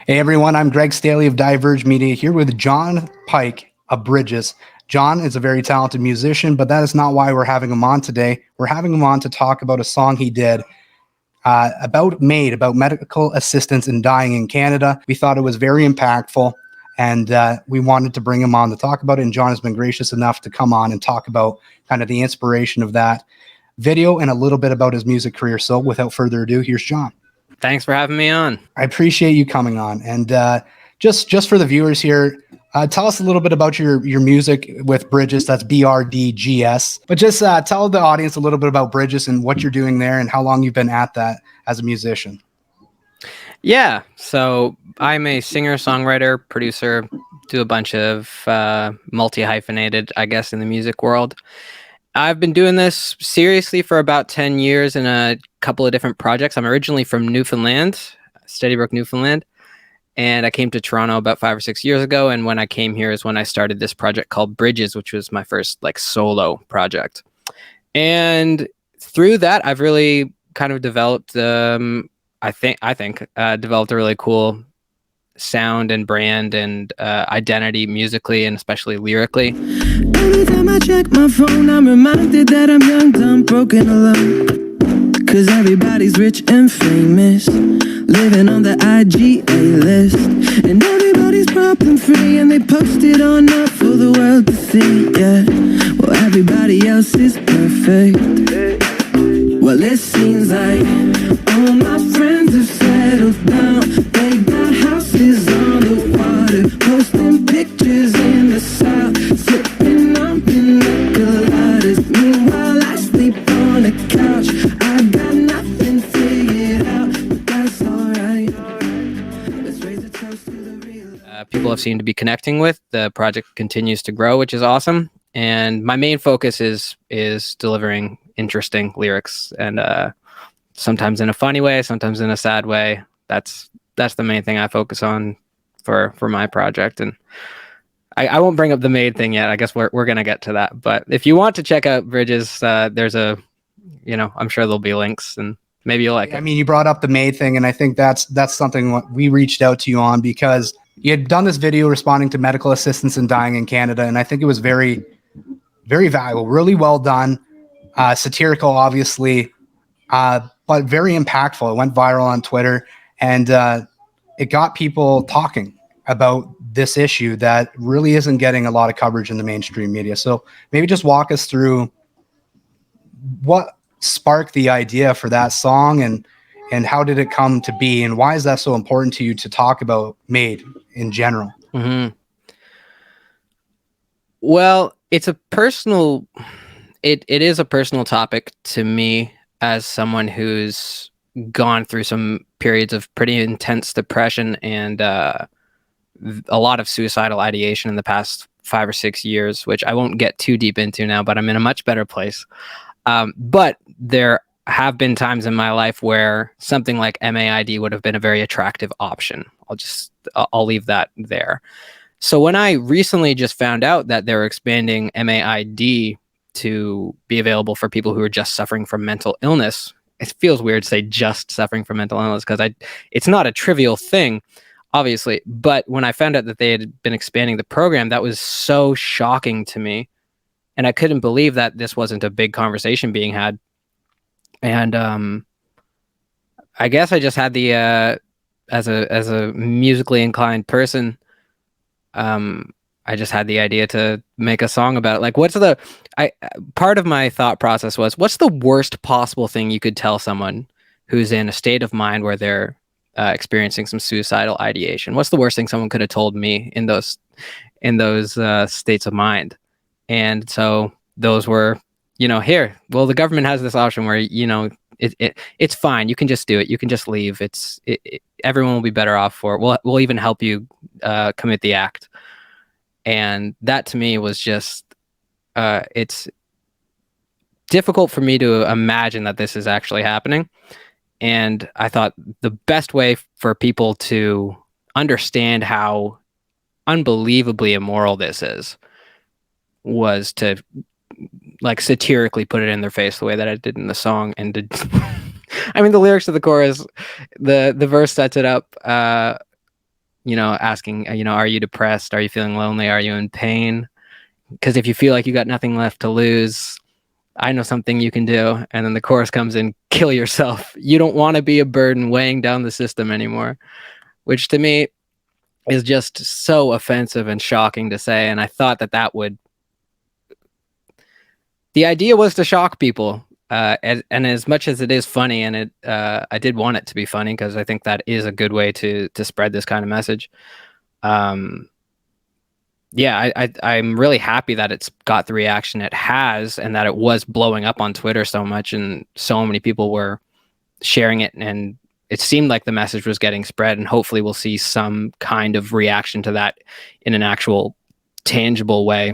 Hey everyone, I'm Greg Staley of Diverge Media here with Jon Pike of Bridges. Jon is a very talented musician, but that is not why we're having him on today. We're having him on to talk about a song he did about MAID, about medical assistance in dying in Canada. We thought it was very impactful, and we wanted to bring him on to talk about it, and Jon has been gracious enough to come on and talk about kind of the inspiration of that video and a little bit about his music career. So without further ado, here's Jon. Thanks for having me on. I appreciate you coming on. And just for the viewers here, tell us a little bit about your music with Bridges. That's BRDGS. But just tell the audience a little bit about Bridges and what you're doing there and how long you've been at that as a musician. Yeah, so I'm a singer-songwriter, producer, do a bunch of multi-hyphenated, I guess, in the music world. I've been doing this seriously for about 10 years in a couple of different projects. I'm originally from Newfoundland, Steady Brook, Newfoundland, and I came to Toronto about 5 or 6 years ago. And when I came here is when I started this project called Bridges, which was my first solo project. And through that, I've really kind of developed, I think developed a really cool sound and brand and identity musically and especially lyrically. Every time I check my phone, I'm reminded that I'm young, dumb, broken, alone. Cause everybody's rich and famous, living on the IGA list. And everybody's problem free, and they post it on up for the world to see, yeah. Well, everybody else is perfect. Well, it seems like all my friends have settled down. They got houses on the water, posting pictures in the south, sipping on pina coladas. Meanwhile, I sleep on a couch. I got nothing figured out, but that's alright. Let's raise a toast to the real. People have seemed to be connecting with. The project continues to grow, which is awesome. And my main focus is delivering interesting lyrics, and sometimes in a funny way, sometimes in a sad way. That's the main thing I focus on for my project. And I won't bring up the MAID thing yet. I guess we're gonna get to that. But if you want to check out Bridges, there's I'm sure there'll be links, and maybe you'll like it. I mean, you brought up the MAID thing, and I think that's something what we reached out to you on because you had done this video responding to medical assistance in dying in Canada, and I think it was very, very valuable, really well done, satirical, obviously, but very impactful. It went viral on Twitter, and it got people talking about this issue that really isn't getting a lot of coverage in the mainstream media. So maybe just walk us through what sparked the idea for that song, and how did it come to be, and why is that so important to you to talk about MAID in general? Mm-hmm. Well, it's a personal, it is a personal topic to me as someone who's gone through some periods of pretty intense depression and a lot of suicidal ideation in the past 5 or 6 years, which I won't get too deep into now, but I'm in a much better place. But there have been times in my life where something like MAID would have been a very attractive option. I'll leave that there. So when I recently just found out that they're expanding MAID to be available for people who are just suffering from mental illness, it feels weird to say just suffering from mental illness because it's not a trivial thing, obviously. But when I found out that they had been expanding the program, that was so shocking to me. And I couldn't believe that this wasn't a big conversation being had. And I guess I just had the, as a musically inclined person, I just had the idea to make a song about it. Like, part of my thought process was, what's the worst possible thing you could tell someone who's in a state of mind where they're experiencing some suicidal ideation? What's the worst thing someone could have told me in those states of mind? And so those were, here, well, the government has this option where, it's fine. You can just do it. You can just leave. Everyone will be better off for it. We'll even help you commit the act. And that to me was just, it's difficult for me to imagine that this is actually happening. And I thought the best way for people to understand how unbelievably immoral this is was to satirically put it in their face the way that I did in the song. And I mean, the lyrics of the chorus, the verse sets it up asking, are you depressed? Are you feeling lonely? Are you in pain? Because if you feel like you got nothing left to lose, I know something you can do. And then the chorus comes in, kill yourself. You don't want to be a burden weighing down the system anymore, which to me is just so offensive and shocking to say. And I thought the idea was to shock people. And as much as it is funny, and I did want it to be funny because I think that is a good way to spread this kind of message. Yeah, I'm really happy that it's got the reaction it has, and that it was blowing up on Twitter so much, and so many people were sharing it, and it seemed like the message was getting spread, and hopefully we'll see some kind of reaction to that in an actual tangible way.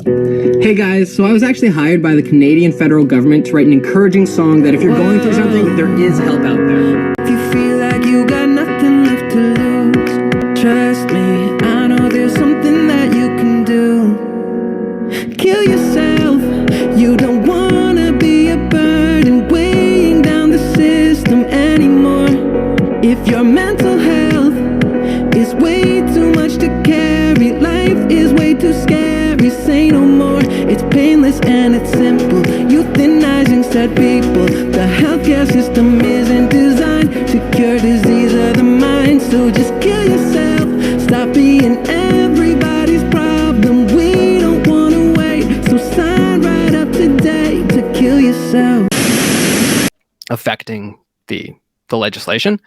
Hey guys, so I was actually hired by the Canadian federal government to write an encouraging song that if you're going through something, there is help out there. If you feel like you got nothing left to lose, trust me, I know there's something that you can do. Kill yourself, you don't wanna be a burden weighing down the system anymore. If your mental health is way too much to carry, life is way too scary, say no more. It's painless and it's simple, euthanizing sad people. The healthcare system isn't designed to cure disease of the mind, so just kill yourself. Stop being everybody's problem, we don't wanna wait, so sign right up today to kill yourself. Affecting the legislation,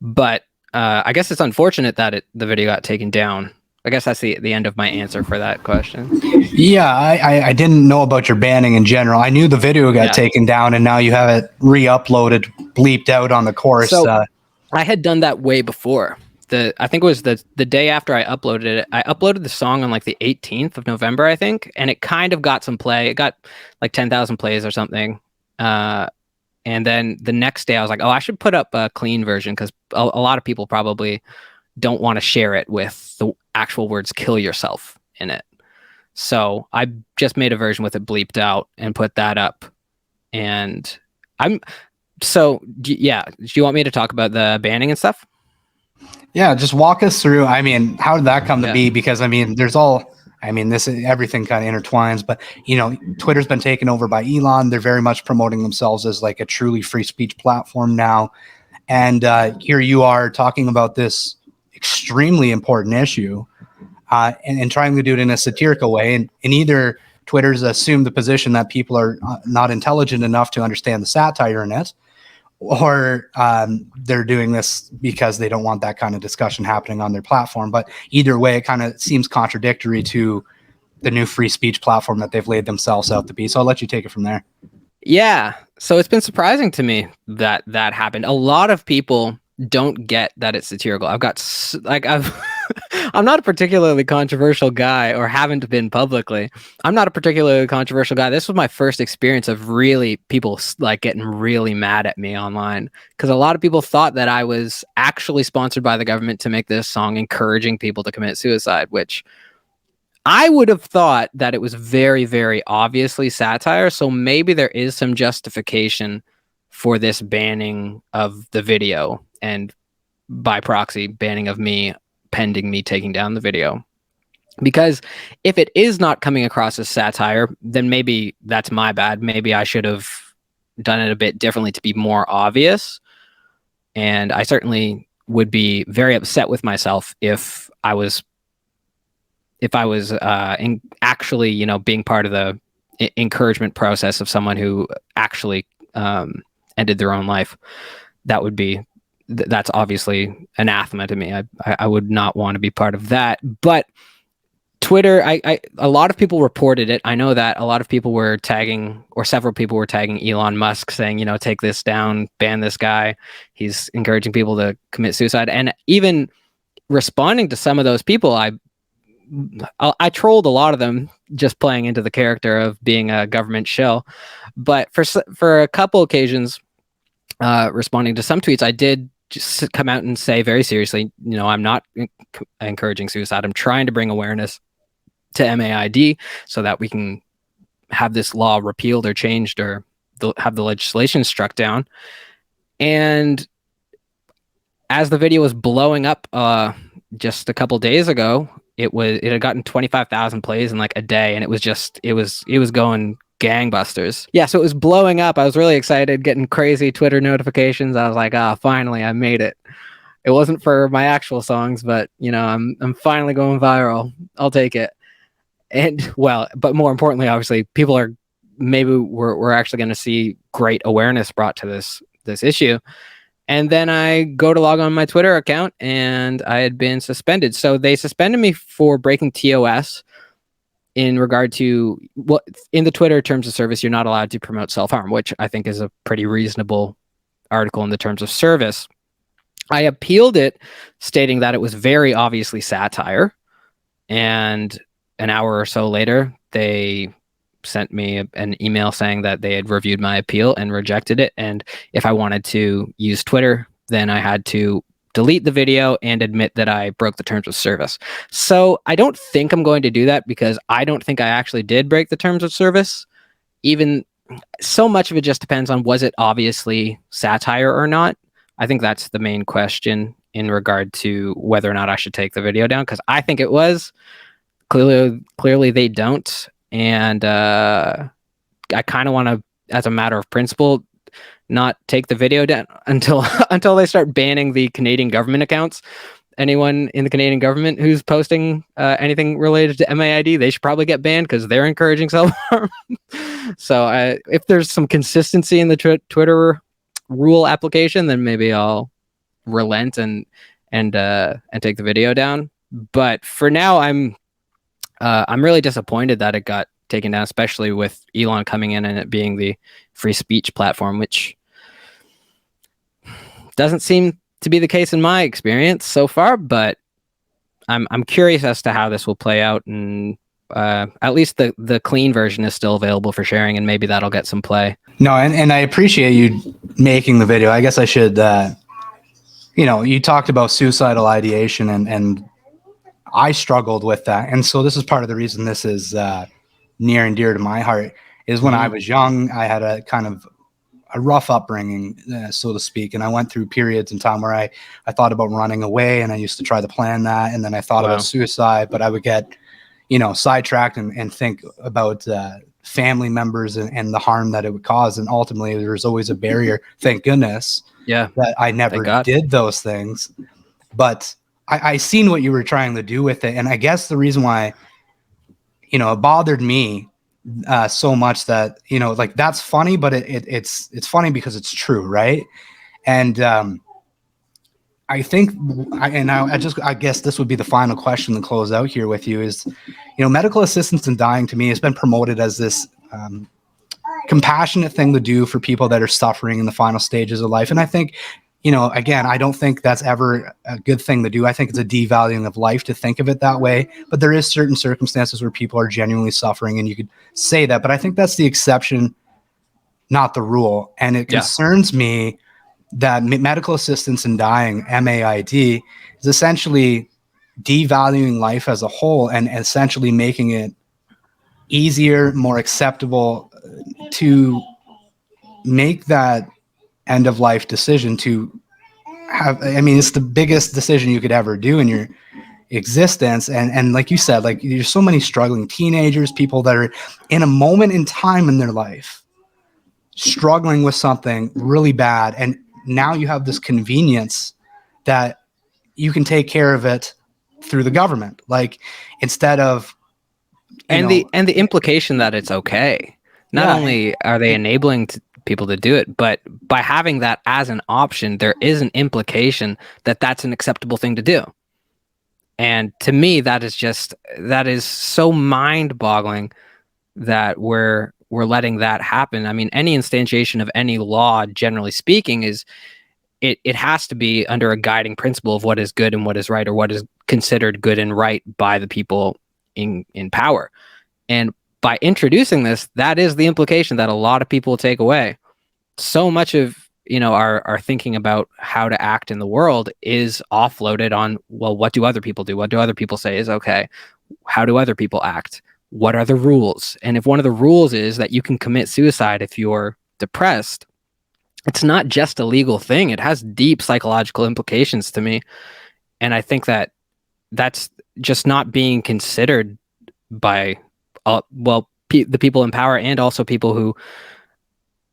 but I guess it's unfortunate that the video got taken down. I guess that's the end of my answer for that question. Yeah, I didn't know about your banning in general. I knew the video got taken down, and now you have it re-uploaded, bleeped out on the chorus. So I had done that way before. I think it was the day after I uploaded it. I uploaded the song on like the 18th of November, I think, and it kind of got some play. It got like 10,000 plays or something. And then the next day I was like, oh, I should put up a clean version because a lot of people probably don't want to share it with the actual words kill yourself in it. So I just made a version with it bleeped out and put that up. And do you want me to talk about the banning and stuff? Yeah, just walk us through. I mean, how did that come to be? Because everything kind of intertwines, but Twitter's been taken over by Elon. They're very much promoting themselves as like a truly free speech platform now. And here you are talking about this extremely important issue and trying to do it in a satirical way. And either Twitter's assumed the position that people are not intelligent enough to understand the satire in it, or they're doing this because they don't want that kind of discussion happening on their platform. But either way, it kind of seems contradictory to the new free speech platform that they've laid themselves out to be. So I'll let you take it from there. Yeah. So it's been surprising to me that happened. A lot of people don't get that it's satirical. I'm not a particularly controversial guy, or haven't been publicly. I'm not a particularly controversial guy. This was my first experience of really people like getting really mad at me online, because a lot of people thought that I was actually sponsored by the government to make this song encouraging people to commit suicide, which I would have thought that it was very, very obviously satire. So maybe there is some justification for this banning of the video, and by proxy banning of me, pending me taking down the video. Because if it is not coming across as satire, then maybe that's my bad. Maybe I should have done it a bit differently to be more obvious. And I certainly would be very upset with myself if I was actually, being part of the encouragement process of someone who actually ended their own life. That's obviously anathema to me. I would not want to be part of that. But Twitter, a lot of people reported it. I know that a lot of people were tagging, or several people were tagging Elon Musk, saying, take this down, ban this guy. He's encouraging people to commit suicide. And even responding to some of those people, I trolled a lot of them, just playing into the character of being a government shill. But for a couple occasions, responding to some tweets, I did just come out and say very seriously, I'm not encouraging suicide. I'm trying to bring awareness to MAID so that we can have this law repealed or changed, or have the legislation struck down. And as the video was blowing up just a couple days ago, it had gotten 25,000 plays in like a day, and it was going gangbusters. Yeah, so it was blowing up. I was really excited, getting crazy Twitter notifications. I was like, finally, I made it. It wasn't for my actual songs, but I'm finally going viral. I'll take it. And well, but more importantly, obviously, people are we're actually going to see great awareness brought to this issue. And then I go to log on my Twitter account, and I had been suspended. So they suspended me for breaking TOS in regard to what in the Twitter terms of service, you're not allowed to promote self-harm, which I think is a pretty reasonable article in the terms of service. I appealed it, stating that it was very obviously satire. And an hour or so later, they sent me an email saying that they had reviewed my appeal and rejected it. And if I wanted to use Twitter, then I had to delete the video and admit that I broke the terms of service. So I don't think I'm going to do that, because I don't think I actually did break the terms of service. Even so much of it just depends on, was it obviously satire or not? I think that's the main question in regard to whether or not I should take the video down, because I think it was. Clearly they don't. And I kind of want to, as a matter of principle, not take the video down until they start banning the Canadian government accounts. Anyone in the Canadian government who's posting anything related to MAID, they should probably get banned, because they're encouraging self-harm. So if there's some consistency in the Twitter rule application, then maybe I'll relent and take the video down. But for now, I'm really disappointed that it got taken down, especially with Elon coming in and it being the free speech platform, which doesn't seem to be the case in my experience so far. But I'm curious as to how this will play out, and at least the clean version is still available for sharing, and maybe that'll get some play. No, and I appreciate you making the video. I guess I should, you talked about suicidal ideation, and I struggled with that. And so this is part of the reason this is near and dear to my heart, is when I was young, I had a kind of a rough upbringing, so to speak. And I went through periods in time where I thought about running away, and I used to try to plan that. And then I thought about suicide, but I would get, sidetracked and think about family members and the harm that it would cause. And ultimately there was always a barrier, thank goodness, that I never did those things. But I seen what you were trying to do with it. And I guess the reason why, it bothered me so much that, like, that's funny, but it's funny because it's true. Right. And I think, I guess this would be the final question to close out here with you is, medical assistance in dying, to me, has been promoted as this compassionate thing to do for people that are suffering in the final stages of life. And I think, again, I don't think that's ever a good thing to do. I think it's a devaluing of life to think of it that way. But there is certain circumstances where people are genuinely suffering, and you could say that. But I think that's the exception, not the rule. And it concerns me that medical assistance in dying, MAID, is essentially devaluing life as a whole and essentially making it easier, more acceptable to make that end of life decision to have. I mean, it's the biggest decision you could ever do in your existence. And like you said, like, there's so many struggling teenagers, people that are in a moment in time in their life struggling with something really bad. And now you have this convenience that you can take care of it through the government, like, instead of the implication that it's okay. Not only are they enabling people to do it, but by having that as an option, there is an implication that that's an acceptable thing to do. And to me, that is so mind-boggling that we're letting that happen. I mean, any instantiation of any law, generally speaking, is it has to be under a guiding principle of what is good and what is right, or what is considered good and right by the people in power. And by introducing this, that is the implication that a lot of people take away. So much of our thinking about how to act in the world is offloaded on, well, what do other people do? What do other people say is okay? How do other people act? What are the rules? And if one of the rules is that you can commit suicide if you're depressed, it's not just a legal thing. It has deep psychological implications to me. And I think that that's just not being considered by, the people in power, and also people who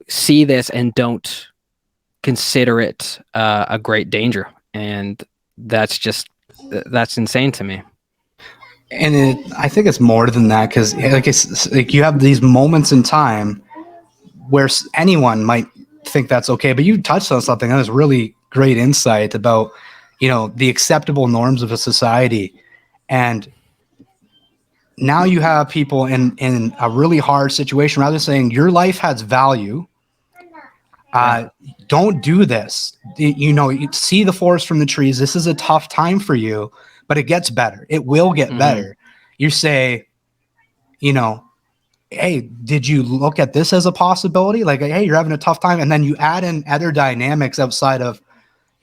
see this and don't consider it a great danger. And that's insane to me. And I think it's more than that, because like you have these moments in time where anyone might think that's okay, but you touched on something that was really great insight about, the acceptable norms of a society. And now you have people in a really hard situation, rather than saying your life has value, don't do this. You see the forest from the trees. This is a tough time for you, but it gets better. It will get better. You say, hey, did you look at this as a possibility? Like, hey, you're having a tough time. And then you add in other dynamics outside of,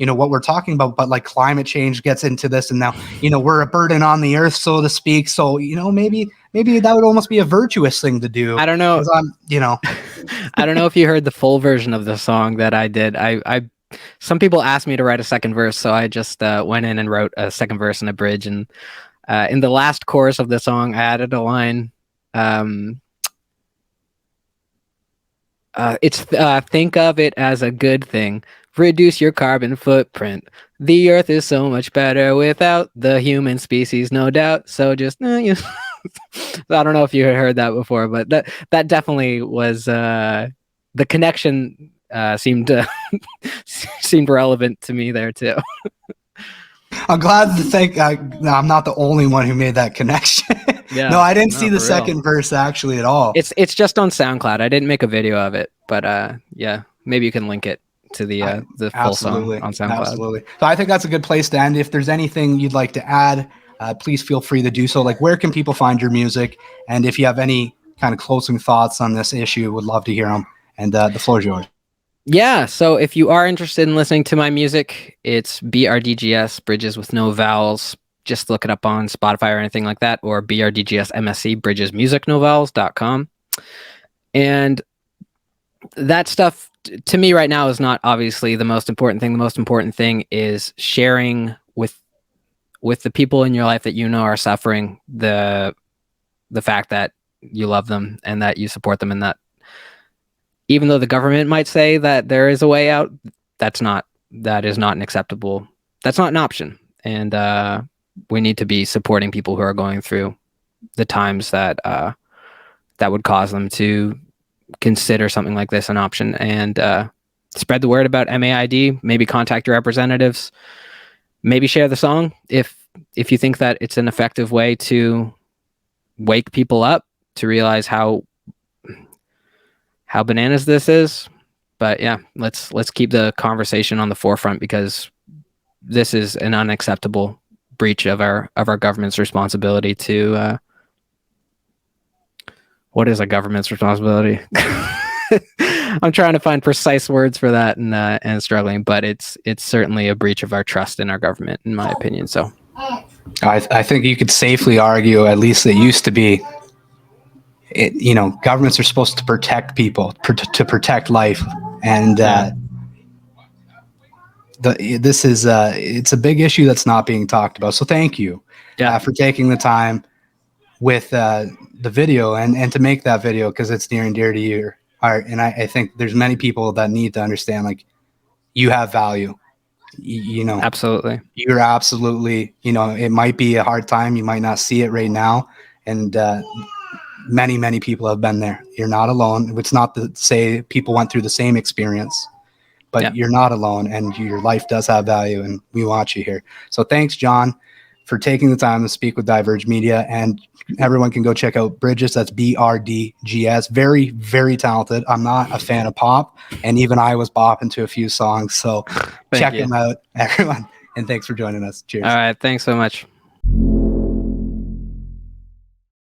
what we're talking about, but like climate change gets into this. And now, we're a burden on the earth, so to speak. So, maybe that would almost be a virtuous thing to do. I don't know. I don't know if you heard the full version of the song that I did. Some people asked me to write a second verse, so I just went in and wrote a second verse and a bridge. And in the last chorus of the song, I added a line. It's think of it as a good thing. Reduce your carbon footprint. The earth is so much better without the human species, no doubt. So just, I don't know if you had heard that before, but that definitely was the connection seemed relevant to me there too. I'm glad to think I'm not the only one who made that connection. Yeah, no, I didn't see the second verse actually at all. It's just on SoundCloud. I didn't make a video of it, but yeah, maybe you can link it to the full song on SoundCloud. Absolutely. So I think that's a good place to end. If there's anything you'd like to add, please feel free to do so. Like, where can people find your music? And if you have any kind of closing thoughts on this issue, would love to hear them. And the floor is yours. Yeah, so if you are interested in listening to my music, it's BRDGS, Bridges with no vowels. Just look it up on Spotify or anything like that, or BRDGS MSC, bridgesmusicnovowels.com. And that stuff, to me right now, is not obviously the most important thing. The most important thing is sharing with the people in your life that are suffering, the fact that you love them and that you support them, and that even though the government might say that there is a way out, that is not an acceptable, that's not an option. And we need to be supporting people who are going through the times that would cause them to consider something like this an option, and spread the word about MAID. Maybe contact your representatives, maybe share the song if you think that it's an effective way to wake people up to realize how bananas this is. But yeah, let's keep the conversation on the forefront, because this is an unacceptable breach of our government's responsibility to what is a government's responsibility? I'm trying to find precise words for that and struggling, but it's certainly a breach of our trust in our government, in my opinion. So I think you could safely argue, at least it used to be, governments are supposed to protect people, to protect life. And it's a big issue that's not being talked about. So thank you for taking the time with the video and to make that video, because it's near and dear to your heart. And I think there's many people that need to understand, like, you have value. Absolutely. You're absolutely, it might be a hard time. You might not see it right now. And many people have been there. You're not alone. It's not to say people went through the same experience, but you're not alone, and your life does have value, and we want you here. So thanks, Jon, for taking the time to speak with Diverge Media. And everyone can go check out Bridges. That's BRDGS. Very, very talented. I'm not a fan of pop, and even I was bopping to a few songs. So check him out, everyone. And thanks for joining us. Cheers. All right. Thanks so much.